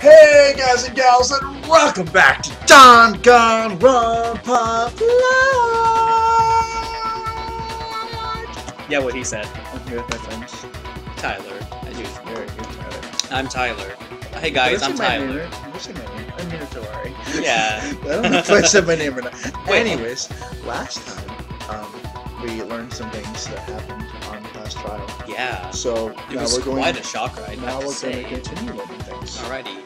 Hey guys and gals, and welcome back to Danganronpa Blind! Yeah, what he said. I'm here with my friends. Tyler. As usual. You're Tyler. I'm Tyler. Hey guys, I'm Tyler. You say my name. I'm here to worry. Yeah. I don't know if I said my name or not. Anyways, last time, we learned some things that happened on the last trial. Yeah. So It now was we're going. quite a shock ride. Now we're say. going to continue learning things. Alrighty.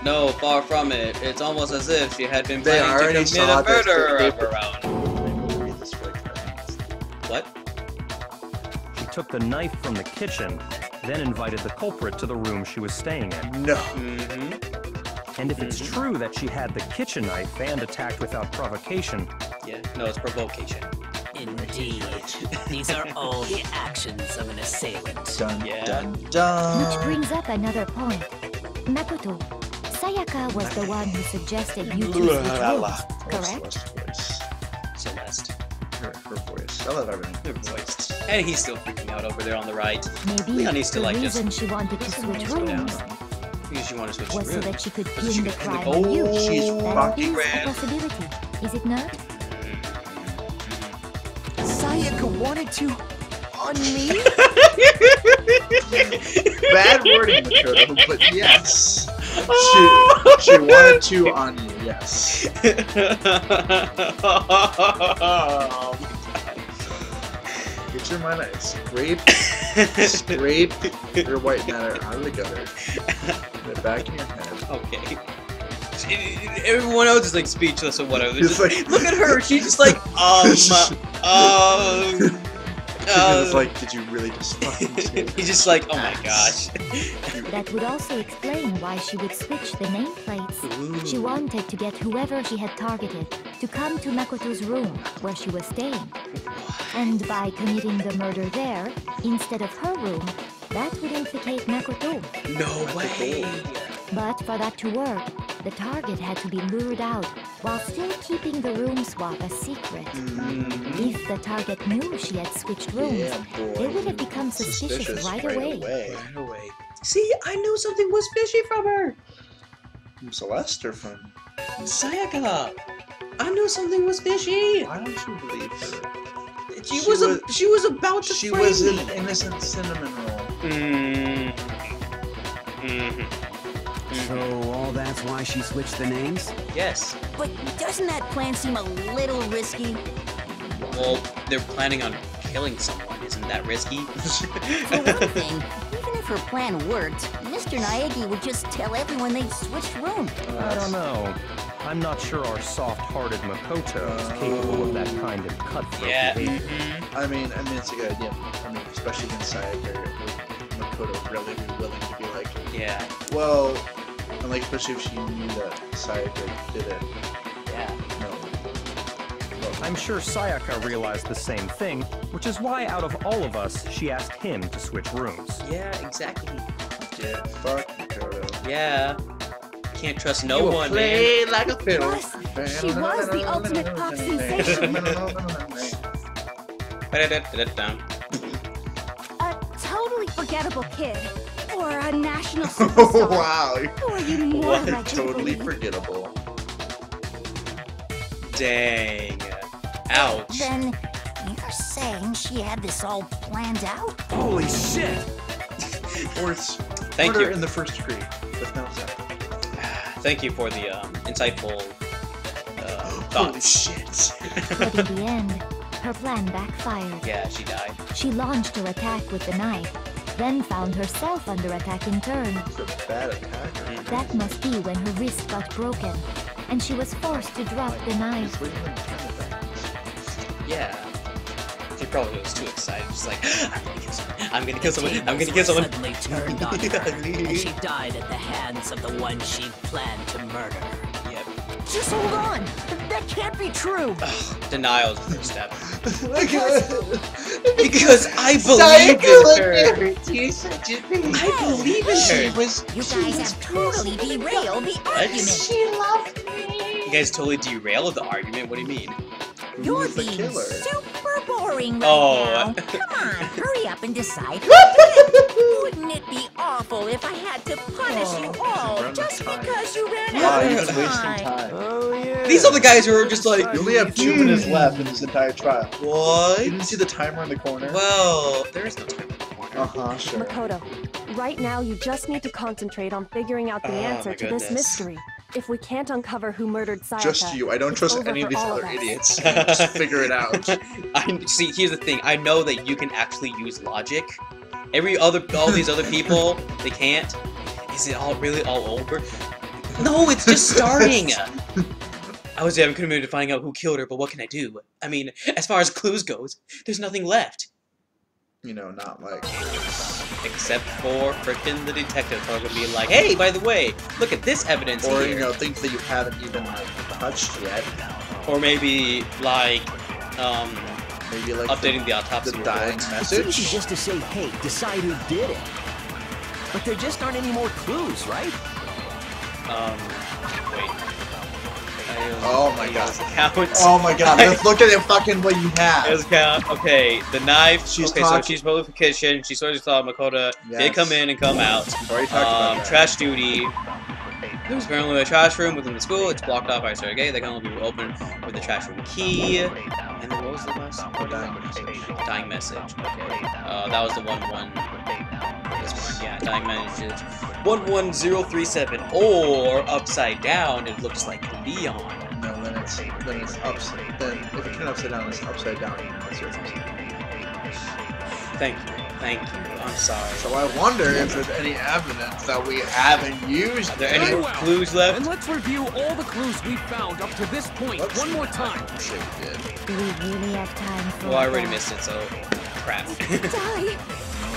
No, far from it. It's almost as if she had been They planning to already commit saw a this. murder They- of her own. Read this for What? She took the knife from the kitchen, then invited the culprit to the room she was staying in. No. Mm-hmm. And if it's true that she had the kitchen knife and attacked without provocation, Yeah. No, it's provocation. Indeed. These are all the actions of an assailant. Dun, Yeah. dun, dun. Which brings up another point. Makoto, Sayaka was the one who suggested you two switch roles, correct? Celeste. Her voice. I love everything. Her voice. And he's still freaking out over there on the right. Maybe Leon needs to, the like, just- reason she wanted to switch rooms Because you want to switch was so rooms. that she could She pin the could- crime oh, on you. she's That fucking is a red. possibility, is it not? Sayaka wanted to on me? Bad wording, Makoto, but yes. She wanted to on you, yes. Get your mind out. Scrape your white matter out of the gutter. Put it back in your head. Okay. Everyone else is like speechless or whatever. It's Just, like- look at her. She's just like, It's like, did you really just fucking say that? He's just like, oh my gosh. That would also explain why she would switch the nameplates. She Ooh. wanted to get whoever she had targeted to come to Makoto's room where she was staying. And by committing the murder there, instead of her room, that would implicate Makoto. No way. But for that to work, the target had to be lured out while still keeping the room swap a secret. If the target knew she had switched rooms, Yeah, boy. they would have become suspicious right away. Right away. See, I knew something was fishy from her. From Celeste or from... Sayaka. I knew something was fishy. Why don't you believe her? She was about to She frame was me. an innocent cinnamon roll. So all that's why she switched the names? Yes. But doesn't that plan seem a little risky? Well, they're planning on killing someone. Isn't that risky? For one thing, even if her plan worked, Mr. Naegi would just tell everyone they'd switched rooms. I don't know. I'm not sure our soft-hearted Makoto is capable of that kind of cutthroat Yeah. behavior. I mean, it's a good idea. I mean, especially against Sayaka, would Makoto really be willing to be like, Yeah. well, and like, especially if she knew that Sayaka did it. Yeah. No. I'm sure Sayaka realized the same thing, which is why out of all of us, she asked him to switch rooms. Yeah, exactly. Yeah, fuck Makoto. Yeah. Can't trust no You will one, man. play like a fiddle. Plus, she was the ultimate pop sensation. A totally forgettable kid. Or a national superstar. Wow. Who are you more What? likely to Totally believe? forgettable. Dang. Ouch. Then you're saying she had this all planned out? Holy shit! Or it's Thank murder you. in the first degree, with no second. Thank you for the insightful Holy thoughts. shit. But in the end, her plan backfired. Yeah, she died. She launched her attack with the knife, then found herself under attack in turn. She's a bad attacker. That must be when her wrist got broken, and she was forced to drop the knife. What do you mean, kind of thing? Yeah. She probably was too excited. Just like, I'm gonna kill someone. I'm gonna kill someone. Suddenly turned on her, and she died at the hands of the one she'd planned to murder. Yep. Just hold on! That can't be true! Denial is the first step. Because Because I believe in her. I believe in her. You guys have totally derailed the argument. You guys totally derailed the argument. What do you mean? You're Who's the being killer? super boring right Oh. now. Come on, hurry up and decide. Wouldn't it be awful if I had to punish you all enough Just time. because you ran Wow, out you've of been wasting time. time. Oh, yeah. These are the guys who are just like, You only have 2 minutes left in this entire trial. what? You didn't see the timer in the corner? Well, there is no time in the corner. Uh-huh, sure. Makoto, right now you just need to concentrate on figuring out the Oh, answer my to this goodness. mystery. If we can't uncover who murdered Sayaka, Just you. I don't it's trust over any of for these all other us. idiots. Just figure it out. I see. Here's the thing. I know that you can actually use logic. All these other people, they can't. Is it all really all over? No, it's just starting. I was having committed to finding out who killed her, but what can I do? I mean, as far as clues goes, there's nothing left. You know, not like... Except for frickin' the detective are gonna be like, hey, by the way, look at this evidence Or, here. you know, things that you haven't even, like, touched yet. Or maybe, like, Maybe, like, updating the autopsy the dying report. It's easy message. just to say, hey, decide who did it. But there just aren't any more clues, right? Wait. Oh my god. Count. Oh my god, let's look at it fucking what you have. Let's count. Okay, the knife. She's okay, so talking- she's probably in the kitchen. She sort of saw Makoto. They Yes. come in and come out. We've already talked about that. Trash duty. There's apparently a trash room within the school. It's blocked off by a certain gate. They can only be opened with the trash room key. And then what was the last? Dying message. Dying message. Okay. That was the one. This one. Yeah. Dying message. 11037. Or upside down, it looks like Leon. No, then it's upside. Then if you turn it upside down, it's upside down. That's your Thank you. Thank you. I'm sorry. So I wonder if there's any evidence that we haven't used. Are there any Very more well. clues left? And let's review all the clues we found up to this point Let's one see. more time. Shit, we did. Do we really have time for Well, I already that? missed it, so crap. Die!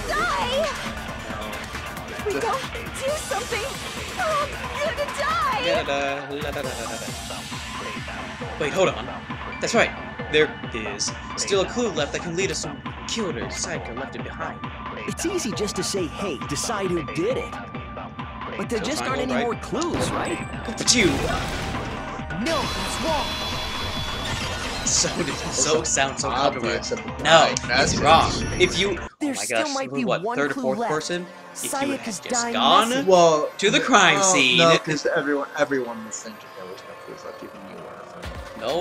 Die! If we don't do something, we're all gonna die! Wait, hold on. That's right. There is still a clue left that can lead us to killed her. Sayaka left it behind. It's easy just to say, hey, decide who did it. But there So just aren't final, any right? more clues, right? But you No, that's wrong. sound so Obvious confident. of the No, dying it's message. wrong. If you There oh my still gosh, might be what, one third or clue fourth left. person? If you had Sayaka's just dying gone message. Well, to the crime scene. No, because everyone was thinking there was no clues left, even you were. No,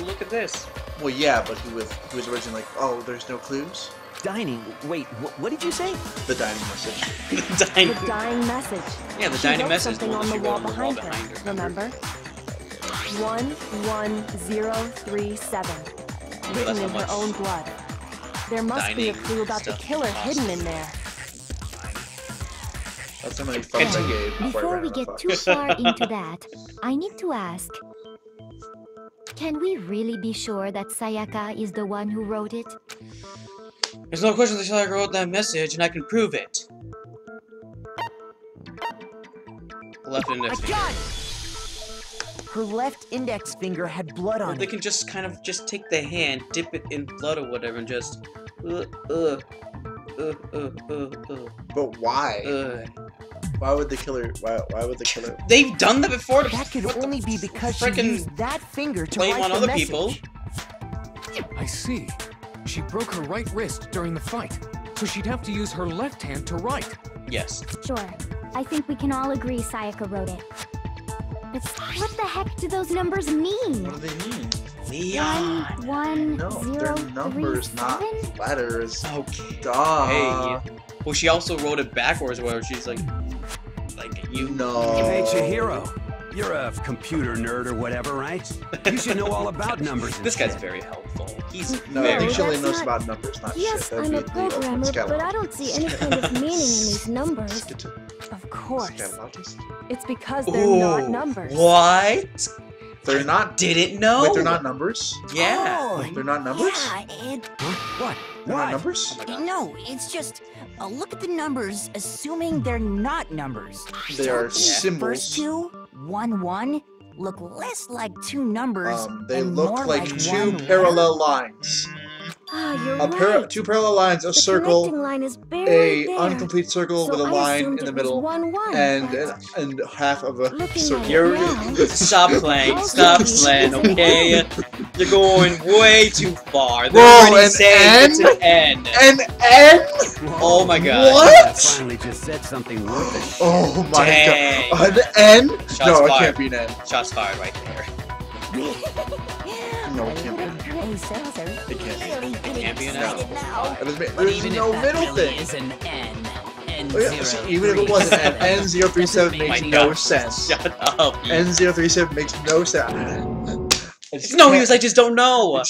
look at this. Well, yeah, but he was originally like, oh, there's no clues. Dining. Wait, what did you say? The dying message. The The dying. dying message. Yeah, the She dying wrote message. something on she the wrote wall on the behind her. behind her. Remember? 11037. Written that's in how her much own blood. There must be a dining clue about the stuff killer costs. hidden in there. That's how many fucks I gave before I Before ran we out of get fucks. too far into that, I need to ask, can we really be sure that Sayaka is the one who wrote it? There's no question that Sayaka wrote that message, and I can prove it. Left index finger. Her left index finger had blood Or on they it. can just kind of just take the hand, dip it in blood or whatever, and just But why? Why would the killer? Why would the killer? They've done that before. That could only be because she frickin' used that finger to blame write on the other message. people. I see. She broke her right wrist during the fight, so she'd have to use her left hand to write. Yes. Sure. I think we can all agree Sayaka wrote it. But what the heck do those numbers mean? What do they mean? Leon. 1, No, 0, they're 3, numbers, not 7? letters. Okay. Duh. Well, she also wrote it backwards, where she's like you. No. Hey, Chihiro. You're a computer nerd or whatever, right? You should know all about numbers and This guy's shit. very helpful. He's No, I very. think she only that's knows not- about numbers, not Yes, shit. That'd I'm be a the ultimate programmer, but I scatologist. don't see any kind of meaning in these numbers. Of course. Scatologist? It's because they're not Ooh, numbers. What? They're not. Didn't know. Wait, they're not numbers. Yeah. They're not numbers. Yeah, What? They're not Why? numbers. no, it's just look at the numbers, assuming they're not numbers. They are Don't the symbols. First two, 1, 1, look less like two numbers. They and look more like like two 1, 1. parallel lines. Ah, you're right. Two parallel lines, a The circle, connecting line is a buried there. incomplete circle So with a I line assumed in the it was middle, 1-1, and half of a Looking circle. at You're now. stop playing, Also, stop it's playing, an okay? N. You're going way too far. They're Whoa, already an saying it's N? an N. An N? Oh my god. I What? finally just said something worth a shit. Oh my Dang. god. An N? Shots No, it fired. can't be an N. Shots fired right there. No, it can't be an N. Hey, Salazar, It can't be. really getting can't be an excited now. There's no middle thing. is an N. Oh, yeah, see, even if it was an N, N037 makes my no God. sense. Shut up. N037 makes no sense. No, he was, I just don't know.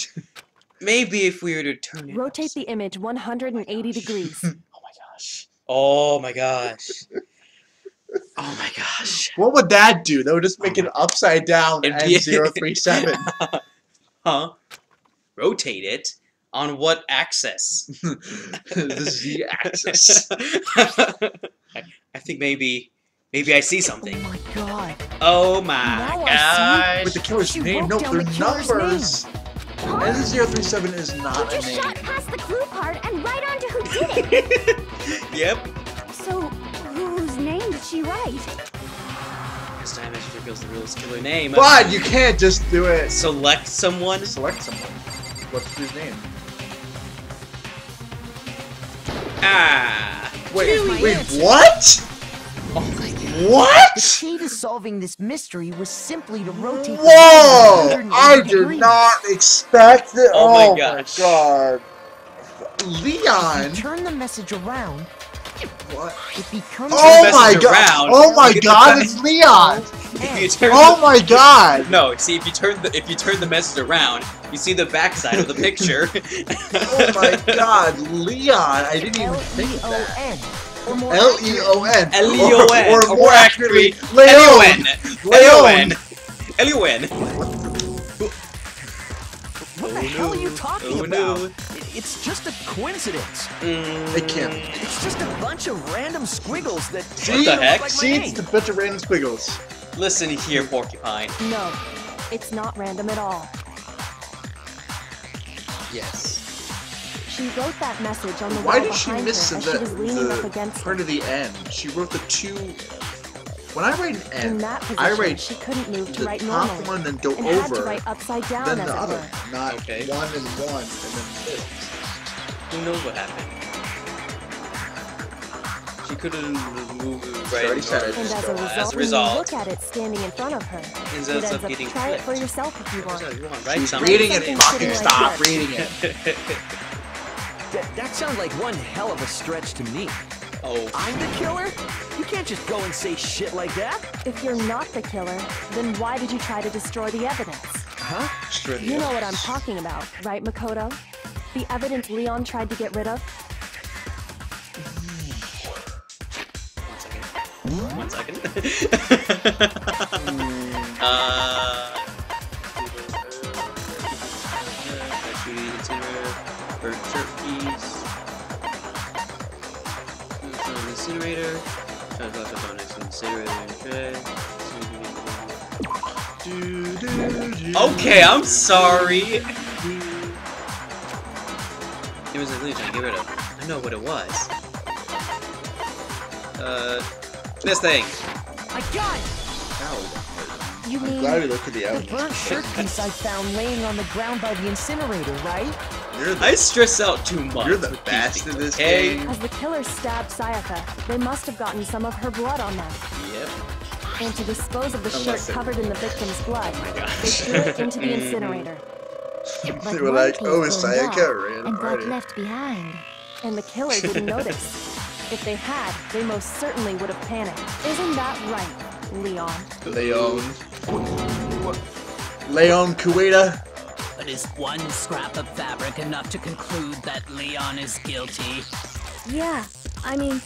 Maybe if we were to turn it. Rotate the image 180 degrees. Oh my gosh. Oh my gosh. Oh my gosh. What would that do? That would just make it upside down It'd be- N037. Huh? Rotate it? On what axis? The Z axis. I think maybe I see something. Oh my god. Oh my Now I gosh. With the killer's She name? wrote No, down they're the killer's numbers. N037 is not You a just name. shot past the clue part and right onto who did it. Yep. So, whose name did she write? This time it reveals the real killer name. But you can't just do it. Select someone. Select someone. What's his name? Ah. Wait, my wait, answer. what? Oh my god. What? The key to solving this mystery was simply to rotate the Whoa! image 180 I did degrees. not expect it. Oh my Oh gosh. god. If Leon? you turn the message around, What? it becomes Oh message my god! around, Oh my you get the god! back- It's Leon! If you turn Oh my god! No, see if you turn the message around, you see the backside of the picture. Oh my god, Leon! I didn't even think of that. L-E-O-N. Or more L-E-O-n. L-E-O-N. Or more accurately, Leon. Leon. Leon. What the hell are you talking Oh, about? no. It's just a coincidence. It can't be. It's just a bunch of random squiggles that What the heck? Like my See, name. it's a bunch of random squiggles. Listen here, Porcupine. No, it's not random at all. Yes. She wrote that message on the Why wall did she behind miss her as she was leaning up against part it. of the end? She wrote the two. When I write an In N, that I position, write she couldn't move to the write top normally, one, then go and had to over, write upside down, then as the it other, were. not Okay. one and one, and then middle. Who knows what happened? She couldn't move She already said it. And as a As a result, when you result, look at it standing in front of her, ends it up ends up getting try it for flipped. yourself if you want. You want, right? She's Something. reading it. Something Fucking sitting stop right reading it. That sounds like one hell of a stretch to me. Oh. I'm the killer? You can't just go and say shit like that. If you're not the killer, then why did you try to destroy the evidence? Huh? You know what I'm talking about, right, Makoto? The evidence Leon tried to get rid of? One second. Incinerator. Okay, I'm sorry. It was a illusion to get rid of. I know what it was. This thing. I got it! Ow. You I'm mean glad we looked at the The evidence. burnt shirt piece I found laying on the ground by the incinerator, right? You're the, I stress out too much. you're the with these best things, in this okay? game. as the killer stabbed Sayaka, they must have gotten some of her blood on them. Yep. And to dispose of the Unless shirt they- covered in the victim's blood, Oh my they gosh. threw it into the incinerator. But They were one like, piece oh, burned Sayaka off ran and got already. left behind. And the killer didn't notice. If they had, they most certainly would have panicked. Isn't that right, Leon? Leon Kuwaita. But is one scrap of fabric enough to conclude that Leon is guilty? Yeah, I mean,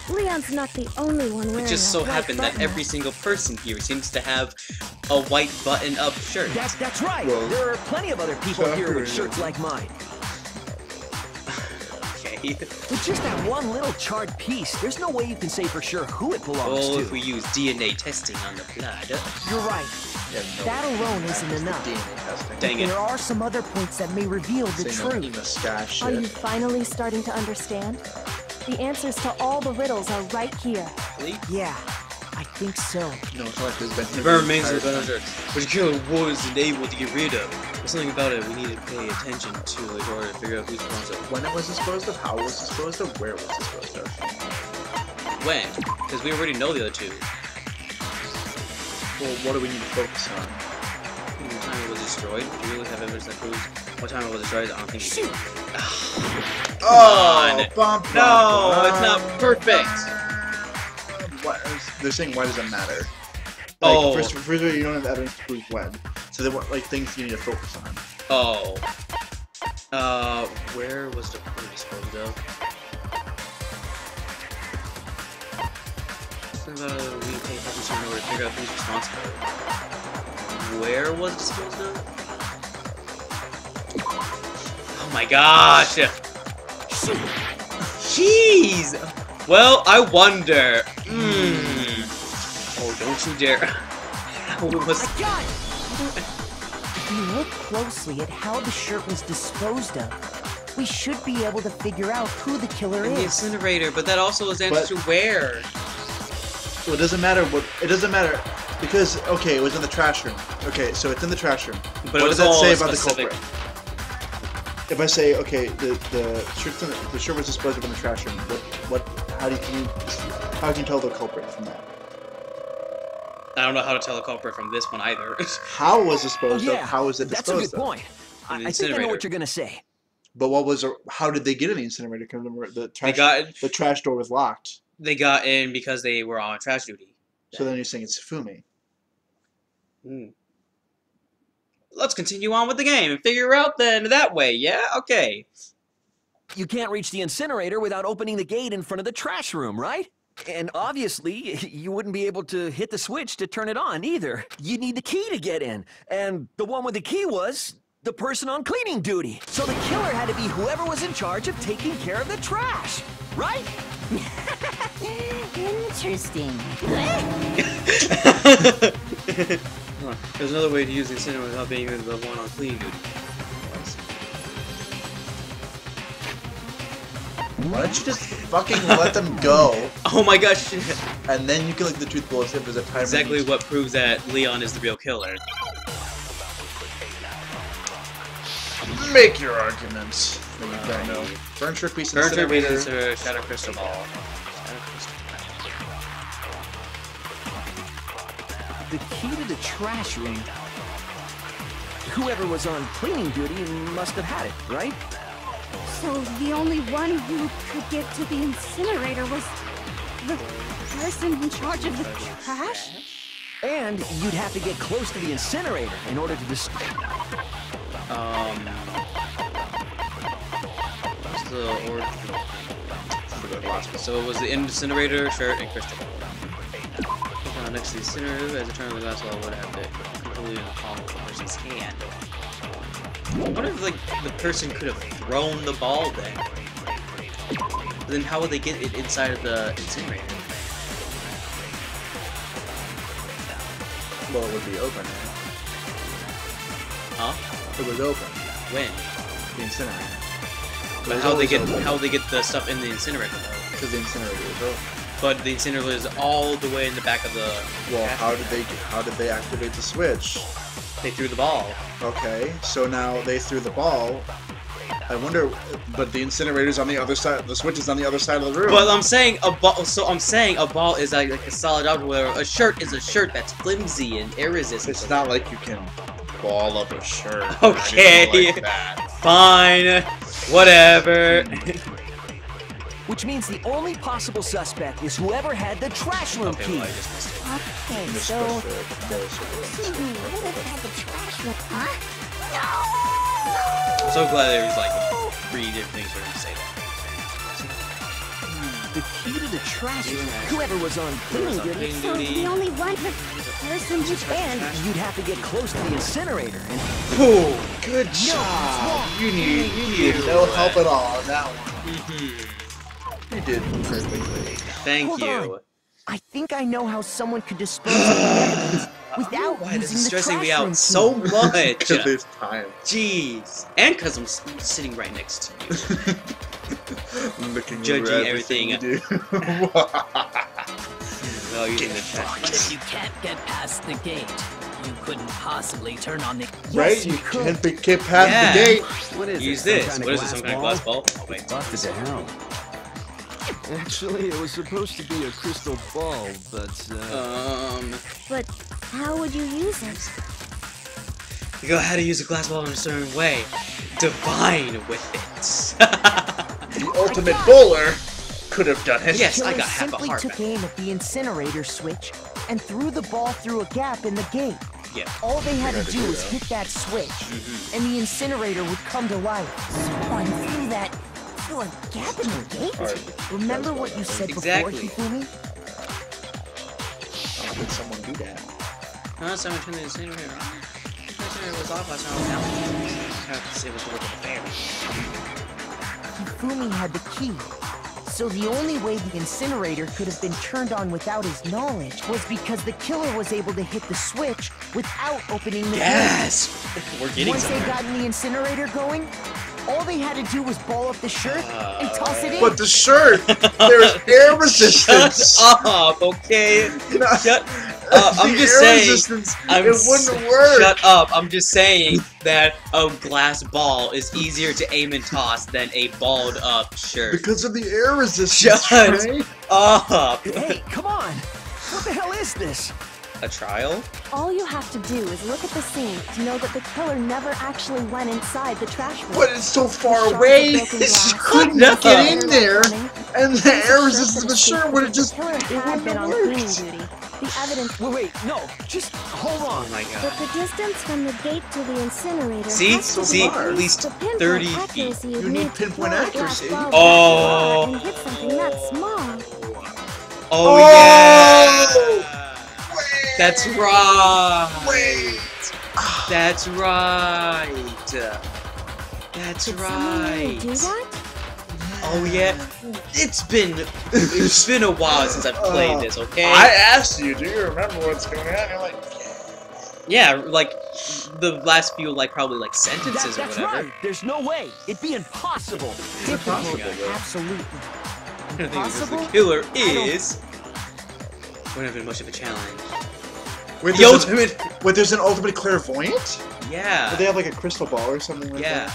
Leon's not the only one wearing It just so a white happened that button every single person here seems to have a white button-up shirt. That's right. Well, there are plenty of other people here with shirts like mine. Okay. With just that one little charred piece, there's no way you can say for sure who it belongs Well, to. if we use DNA testing on the blood. You're right. Yeah, no That way. alone isn't That's the enough. DNA testing. Dang it. There are some other points that may reveal the Say no truth. Ema Are you shit. finally starting to understand? The answers to all the riddles are right here. Yeah, I think so. No, it's not like there's been. The bird remains the vendor, which the killer wasn't able to get rid of. There's something about it we need to pay attention to in order to figure out who's responsible. When it was disposed of, how it was disposed of, where it was disposed of. When? Because we already know the other two. Well, what do we need to focus on? What time it was destroyed? Do you really have evidence that proves what time it was destroyed? I don't think we do. Oh, bump, No, it's not perfect. What? They're saying why does it matter? Like, Oh. First of all, you don't have evidence to prove when. So they want like things you need to focus on. Oh. Where was the point disposed of? Something about we pay attention to in order to figure out who's responsible. Where was it disposed of? Oh my gosh! Jeez! Well, I wonder. Oh, don't you dare. How was... I got it! If we look closely at how the shirt was disposed of, we should be able to figure out who the killer In the is. incinerator, but that also is answer to where. Well, it doesn't matter what. It doesn't matter because okay, it was in the trash room. Okay, so it's in the trash room. But What it does was that all say about specific. the culprit? If I say okay, the shirt was disposed of in the trash room. How can you tell the culprit from that? I don't know how to tell the culprit from this one either. How was disposed yeah, of? How was it that's a disposed good of? point. In the I think I know incinerator. what you're gonna say. But what was? How did they get in the incinerator? Because the trash door was locked. They got in because they were on trash duty. So then you're saying it's Fumi. Let's continue on with the game and figure out then that way, yeah? Okay. You can't reach the incinerator without opening the gate in front of the trash room, right? And obviously, you wouldn't be able to hit the switch to turn it on either. You need the key to get in. And the one with the key was the person on cleaning duty. So the killer had to be whoever was in charge of taking care of the trash, right? Interesting. There's another way to use the incinerator without being the one on cleaning duty. Why don't you just fucking let them go? Oh my gosh! And then you can look at the truth bullets if there's a timer. Exactly what proves that Leon is the real killer. Make your arguments. No, you don't know. Furniture piece Furniture incinerator. pieces Shadow Crystal Ball. The key to the trash room. Whoever was on cleaning duty must have had it, right? So the only one who could get to the incinerator was the person in charge of the trash? And you'd have to get close to the incinerator in order to destroy. What's the order? So it was the incinerator, shirt, and crystal. Next to the incinerator, as a turn of the glass wall would have it completely in the palm of the person's hand. I wonder if like the person could have thrown the ball then. But then how would they get it inside of the incinerator? Well, it would be open. Right? Huh? It was open. When? The incinerator. But how they get the stuff in the incinerator though? Because the incinerator was open. But the incinerator is all the way in the back of the. Well, how did they activate the switch? They threw the ball. Okay, so now they threw the ball. I wonder, but the incinerator's on the other side. The switch is on the other side of the room. But I'm saying a ball. So I'm saying a ball is like a solid object. Where a shirt is a shirt that's flimsy and air resistant. It's not like you can ball up a shirt. Okay, or anything like that. Fine, whatever. Which means the only possible suspect is whoever had the trash room Okay, key. well, I just missed it. Okay, Just so push it. who would have had the trash room? Huh? I'm so glad there was like 3 different things for him to say that. The key to the trash room. Whoever was on cleaning duty. Cleaning So duty. the only one person who And you'd have to get close to the incinerator. And Ooh, good job. You need no help at all on that one. You did perfectly. Thank Hold you. on. I think I know how someone could dispose of the evidence without Why this using is the stressing trash me out room so key. much? Because there's time. Jeez. And because I'm sitting right next to you. Looking Judging over everything. you do. Well, using the trash. But if you can't get past the gate, you couldn't possibly turn on the... Right? You can't get past the gate. What is Use it? this. Some What is it? Some kind of glass ball? Oh, wait. Busted to hell. Actually, it was supposed to be a crystal ball, but, But how would you use it? You go how to use a glass ball in a certain way. Divine with it. The ultimate bowler could have done it. Yes, I Killer got half a simply heart took back. aim at the incinerator switch and threw the ball through a gap in the gate. Yeah. All they had to do was hit that switch, and the incinerator would come to life. Someone threw that through a gap in the gate? Remember what you said Exactly. before, Hifumi? How did someone do that? No, someone turned the incinerator on. The incinerator was off last time I was out. It was working fair. Hifumi had the key. So the only way the incinerator could have been turned on without his knowledge was because the killer was able to hit the switch without opening the Yes! We're gate. getting Once they somewhere. got the incinerator going, all they had to do was ball up the shirt and toss it in. But the shirt, there's air resistance. Shut up, okay? Shut up. I'm The just air saying. resistance, it wouldn't work. Shut up. I'm just saying that a glass ball is easier to aim and toss than a balled up shirt. Because of the air resistance. Shut right? up. Hey, come on! What the hell is this? A trial? All you have to do is look at the scene to know that the killer never actually went inside the trash room. But it's so far The shards away, of broken glass, she couldn't up. get in there, and the There's air a resistance of the shirt would have just. killer It had wouldn't been have on worked. cleaning duty. The evidence. Wait, no, just hold on. Oh my But god. the distance from the gate to the incinerator See? has to See? be At least the pinpoint 30 feet. accuracy You would need to pinpoint throw a glass accuracy. ball Oh. that far and hit something that small. Oh, yeah! That's right! Wait! That's right! That's Did someone really right! do that? Oh yeah, it's been a while since I've played this. Okay. I asked you, do you remember what's going on? You're like, Yeah, like the last few, like probably like sentences or That's whatever. right. There's no way. It'd be impossible. Difficult, Yeah. absolutely. I don't think this is the Impossible? killer I don't- is. Wouldn't have been much of a challenge. wait, The there's ultimate. wait, there's an ultimate clairvoyant? Yeah. Do they have like a crystal ball or something like Yeah. that?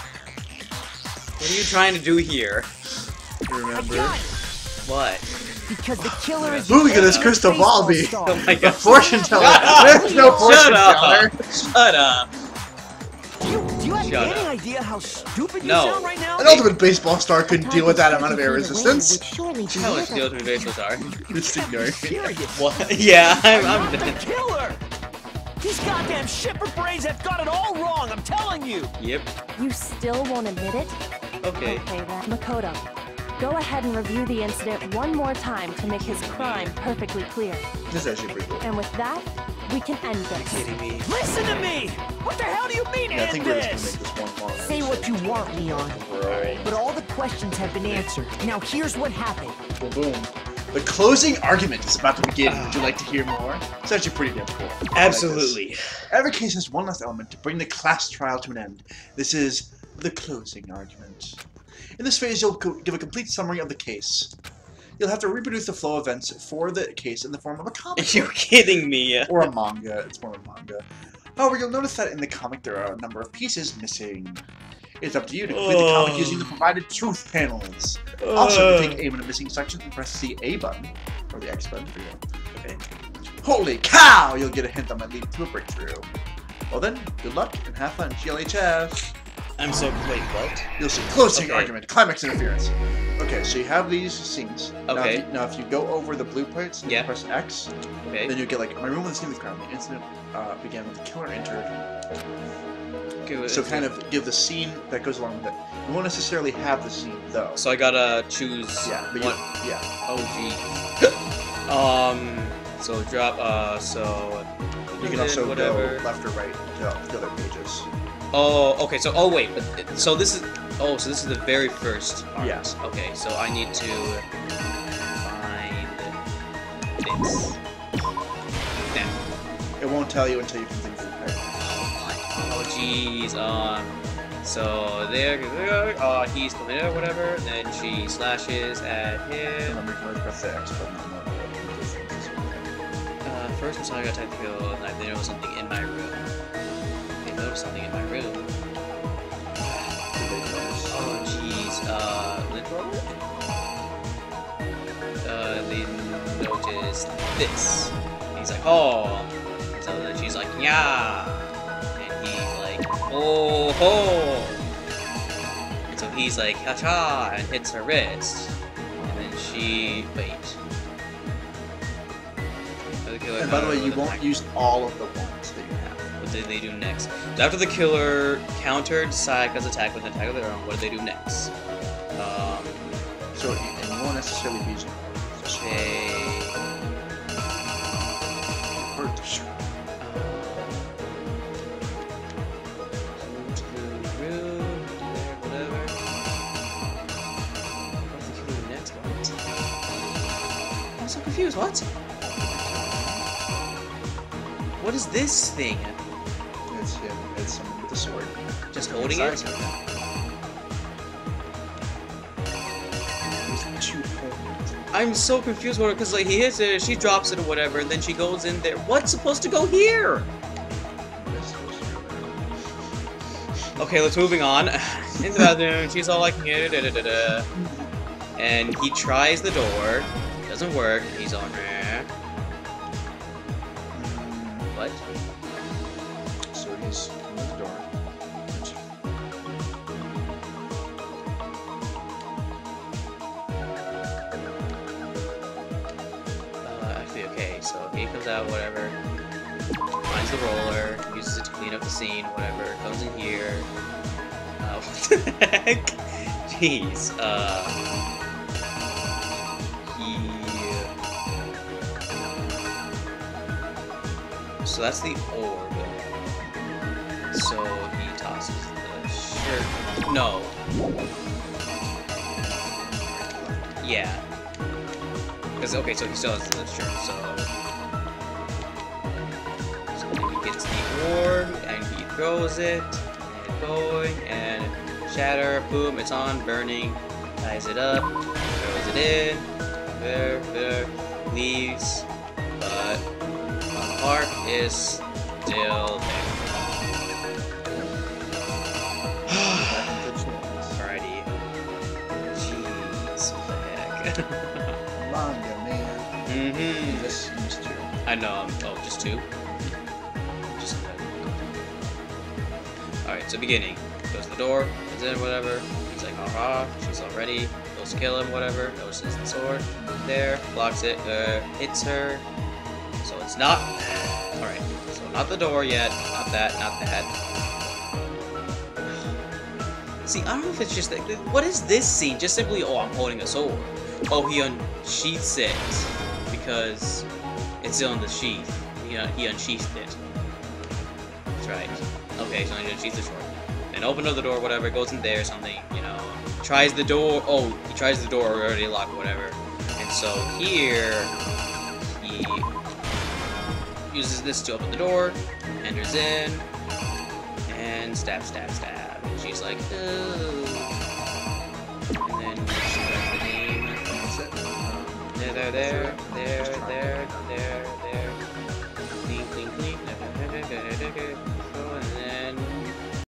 What are you trying to do here? You remember? What? Because the killer is. Who could this crystal ball be? baseball Oh star. my The god. fortune teller. There's no fortune Shut up. teller. Shut up. Do you have Shut any up. idea how stupid you No. sound right now? An ultimate baseball star couldn't deal with that amount of air Target resistance. would surely be How much little. the ultimate baseball star? Just ignore it. Serious. What? Yeah, I'm Not the done. killer. These goddamn shipper brains have got it all wrong. I'm telling you. Yep. You still won't admit it? Okay. Okay then. Makoto, go ahead and review the incident one more time to make his crime perfectly clear. This is actually pretty cool. And with that, we can end this. Kidding me? Listen to me. What the hell do you mean Yeah, I end think we're just this? gonna make this one long. Say what you want, Leon. Alright. But all the questions have been answered. Now here's what happened. Boom, boom. The closing argument is about to begin. Would you like to hear more? It's actually pretty damn cool. I like this. Absolutely. Every case has one last element to bring the class trial to an end. This is the closing argument. In this phase, you'll give a complete summary of the case. You'll have to reproduce the flow of events for the case in the form of a comic You're kidding me. or a manga. It's more of a manga. However, you'll notice that in the comic there are a number of pieces missing. It's up to you to complete the comic using the provided truth panels. Also, you take aim in a missing section and press the A button, or the X button for you. Okay. Holy cow! You'll get a hint that might lead to a breakthrough. Well then, good luck and have fun. GLHF. I'm so wait. What? You'll see closing Okay. argument, climax interference. Okay, so you have these scenes. Okay. Now if you go over the blue parts and you Yeah. press X, Okay. then you get like, my room was the scene with ground. The incident began when the killer entered. Okay, So kind of give the scene that goes along with it. You won't necessarily have the scene though. So I gotta choose. Yeah, but one. yeah. Oh geez. So drop. So You can also whatever. go left or right to the other pages. Oh, okay. So, oh wait, but so this is the very first part. Yes. Okay, so I need to find this. Now. It won't tell you until you complete the part. Oh jeez. So there, he's coming in or whatever. Then she slashes at him. Remember, you can always press the X button on First, I'm sorry, I got time to kill. They noticed something in my room. They noticed something in my room. Oh jeez. Literally? They noticed this. He's like, oh. So then she's like, yeah. And he's like, oh ho. And so he's like, ha-cha, and hits her wrist. And then she, wait. And by the way, you won't use all of the ones that you have. What did they do next? So after the killer countered Sayaka's attack with an attack of their own, what did they do next? So, and you won't necessarily be using I'm so confused, what? What is this thing? It's him. It's someone with a sword. Just holding it? I'm so confused with her because like he hits it, she drops it or whatever, and then she goes in there. What's supposed to go here? Okay, let's moving on. In the bathroom, she's all like, da, da, da, da. And he tries the door. Doesn't work. He's on there. What? So he's in the door. Actually, okay. So he comes out, whatever. Finds the roller. Uses it to clean up the scene, whatever. Comes in here. What the heck? Jeez. So that's the orb. So he tosses the shirt. No. Yeah. Because, okay, so he still has the shirt, so then he gets the orb, and he throws it, and going, and shatter, boom, it's on, burning, ties it up, throws it in, there, leaves, but part is still there. Alrighty. Jeez, what the heck? Manga, man. Mm-hmm. Just two. I know, oh, just two? Just alright, so beginning. Goes to the door, comes in, whatever. He's like, haha, she's all ready. Goes to kill him, whatever. Notices the sword. There, blocks it, hits her. So it's not. Alright, so not the door yet. Not that, not that. See, I don't know if it's just like, what is this scene? Just simply, oh, I'm holding a sword. Oh, he unsheaths it because it's still in the sheath. He unsheathed it. That's right. Okay, so he unsheathed the sword. Then open up the door, whatever, goes in there, something, tries the door. Oh, he tries the door already locked, whatever. And so here, he uses this to open the door, enters in, and stab, stab, stab. And she's like, ooh. And then she writes the name. There. Clean.